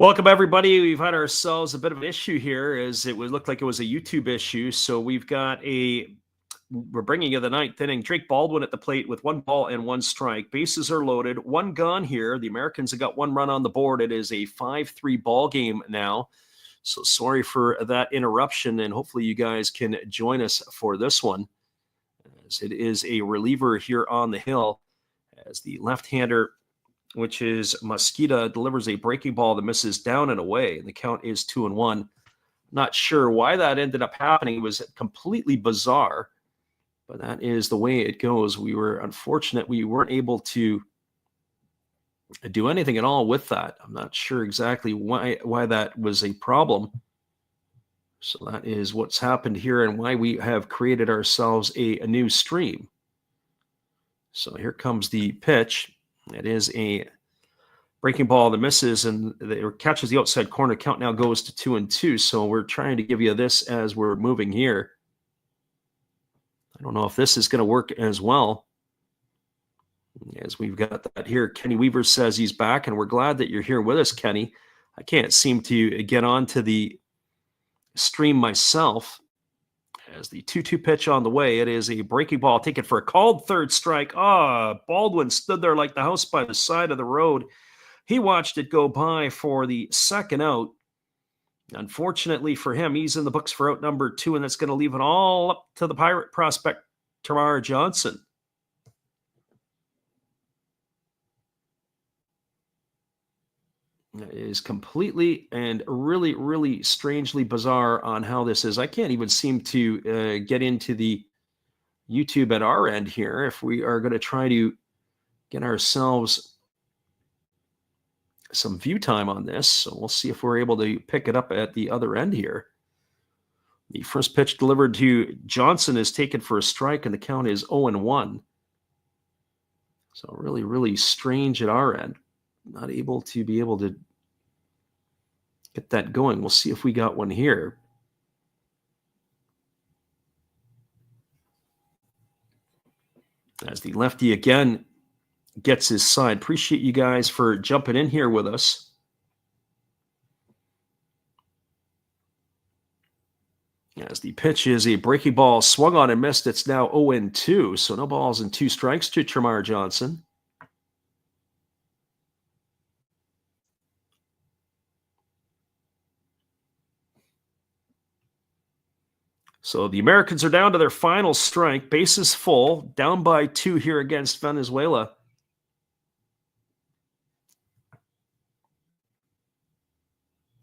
Welcome, everybody. We've had ourselves a bit of an issue here as it would look like it was a YouTube issue. So we're bringing you the ninth inning. Drake Baldwin at the plate with 1 ball and 1 strike. Bases are loaded. 1 gone here. The Americans have got 1 run on the board. It is a 5-3 ball game now. So sorry for that interruption, and hopefully you guys can join us for this one, as it is a reliever here on the hill as the left-hander, which is Mosqueda, delivers a breaking ball that misses down and away. And the count is 2-1. Not sure why that ended up happening. It was completely bizarre, but that is the way it goes. We were unfortunate. We weren't able to do anything at all with that. I'm not sure exactly why that was a problem. So that is what's happened here and why we have created ourselves a new stream. So here comes the pitch. It is a breaking ball that misses and it catches the outside corner. Count now goes to 2-2. So we're trying to give you this as we're moving here. I don't know if this is going to work as well, as we've got that here. Kenny Weaver says he's back, and we're glad that you're here with us, Kenny. I can't seem to get onto the stream myself. As the 2-2 pitch on the way, it is a breaking ball taken for a called third strike. Baldwin stood there like the house by the side of the road. He watched it go by for the second out. Unfortunately for him, he's in the books for out number 2, and that's going to leave it all up to the Pirate prospect, Tamar Johnson. It is completely and really, really strangely bizarre on how this is. I can't even seem to get into the YouTube at our end here if we are going to try to get ourselves some view time on this. So we'll see if we're able to pick it up at the other end here. The first pitch delivered to Johnson is taken for a strike, and the count is 0-1. So really, really strange at our end. Not able to get that going. We'll see if we got one here. As the lefty again gets his side. Appreciate you guys for jumping in here with us. As the pitch is a breaking ball swung on and missed. It's now 0-2. So no balls and 2 strikes to Tamar Johnson. So the Americans are down to their final strike. Bases full, down by 2 here against Venezuela.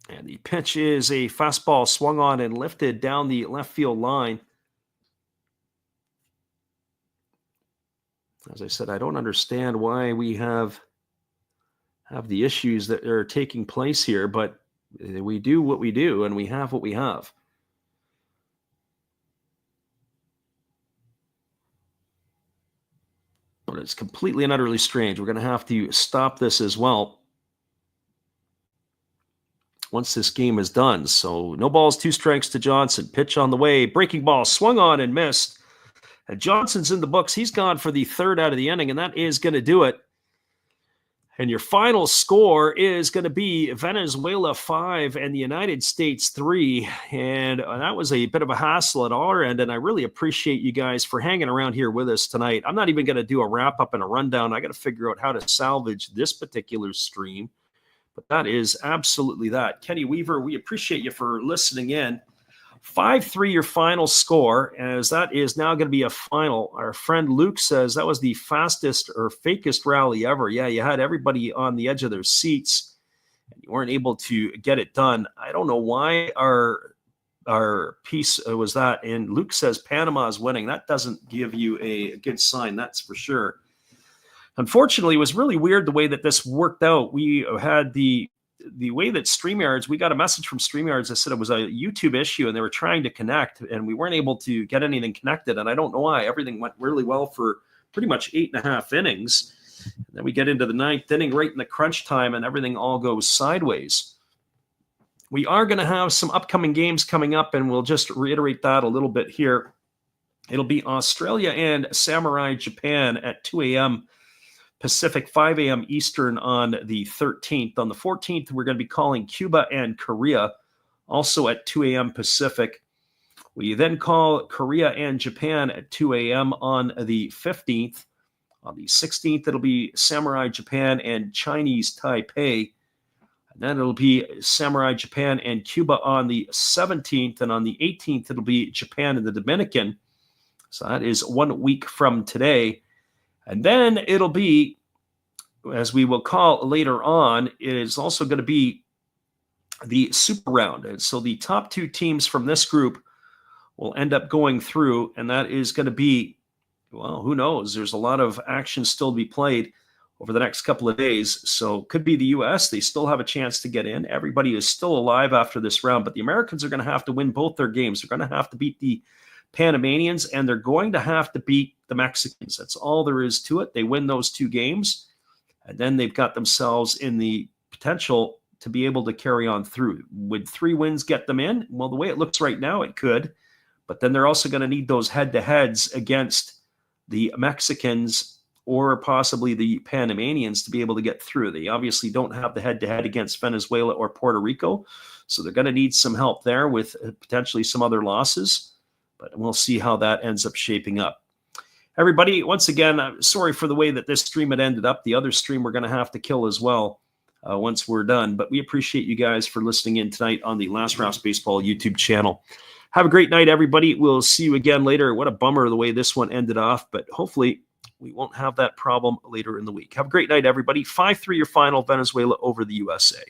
And the pitch is a fastball swung on and lifted down the left field line. As I said, I don't understand why we have the issues that are taking place here, but we do what we do, and we have what we have. But it's completely and utterly strange. We're going to have to stop this as well once this game is done. So no balls, 2 strikes to Johnson. Pitch on the way. Breaking ball swung on and missed. And Johnson's in the books. He's gone for the 3rd out of the inning, and that is going to do it. And your final score is going to be Venezuela 5 and the United States 3. And that was a bit of a hassle at our end. And I really appreciate you guys for hanging around here with us tonight. I'm not even going to do a wrap up and a rundown. I got to figure out how to salvage this particular stream. But that is absolutely that. Kenny Weaver, we appreciate you for listening in. 5-3 your final score, as that is now going to be a final. Our friend Luke says that was the fastest or fakest rally ever. Yeah, you had everybody on the edge of their seats, and you weren't able to get it done. I don't know why our piece was that. And Luke says Panama is winning. That doesn't give you a good sign, that's for sure. Unfortunately, it was really weird the way that this worked out. We had the way that StreamYards, we got a message from StreamYards that said it was a YouTube issue and they were trying to connect, and we weren't able to get anything connected. And I don't know why. Everything went really well for pretty much 8.5 innings. And then we get into the 9th inning right in the crunch time, and everything all goes sideways. We are going to have some upcoming games coming up, and we'll just reiterate that a little bit here. It'll be Australia and Samurai Japan at 2 a.m. Pacific, 5 a.m. Eastern on the 13th. On the 14th, we're going to be calling Cuba and Korea, also at 2 a.m. Pacific. We then call Korea and Japan at 2 a.m. on the 15th. On the 16th, it'll be Samurai Japan and Chinese Taipei. And then it'll be Samurai Japan and Cuba on the 17th. And on the 18th, it'll be Japan and the Dominican. So that is 1 week from today. And then it'll be, as we will call later on, it is also going to be the Super Round. And so the top 2 teams from this group will end up going through, and that is going to be, well, who knows? There's a lot of action still to be played over the next couple of days. So could be the U.S. They still have a chance to get in. Everybody is still alive after this round, but the Americans are going to have to win both their games. They're going to have to beat the Panamanians, and they're going to have to beat the Mexicans. That's all there is to it. They win those 2 games, and then they've got themselves in the potential to be able to carry on through. Would 3 wins get them in? Well, the way it looks right now, it could. But then they're also going to need those head-to-heads against the Mexicans or possibly the Panamanians to be able to get through. They obviously don't have the head-to-head against Venezuela or Puerto Rico, so they're going to need some help there with potentially some other losses. But we'll see how that ends up shaping up. Everybody, once again, I'm sorry for the way that this stream had ended up. The other stream we're going to have to kill as well once we're done. But we appreciate you guys for listening in tonight on the Last Rouse Baseball YouTube channel. Have a great night, everybody. We'll see you again later. What a bummer the way this one ended off, but hopefully we won't have that problem later in the week. Have a great night, everybody. 5-3 your final, Venezuela over the USA.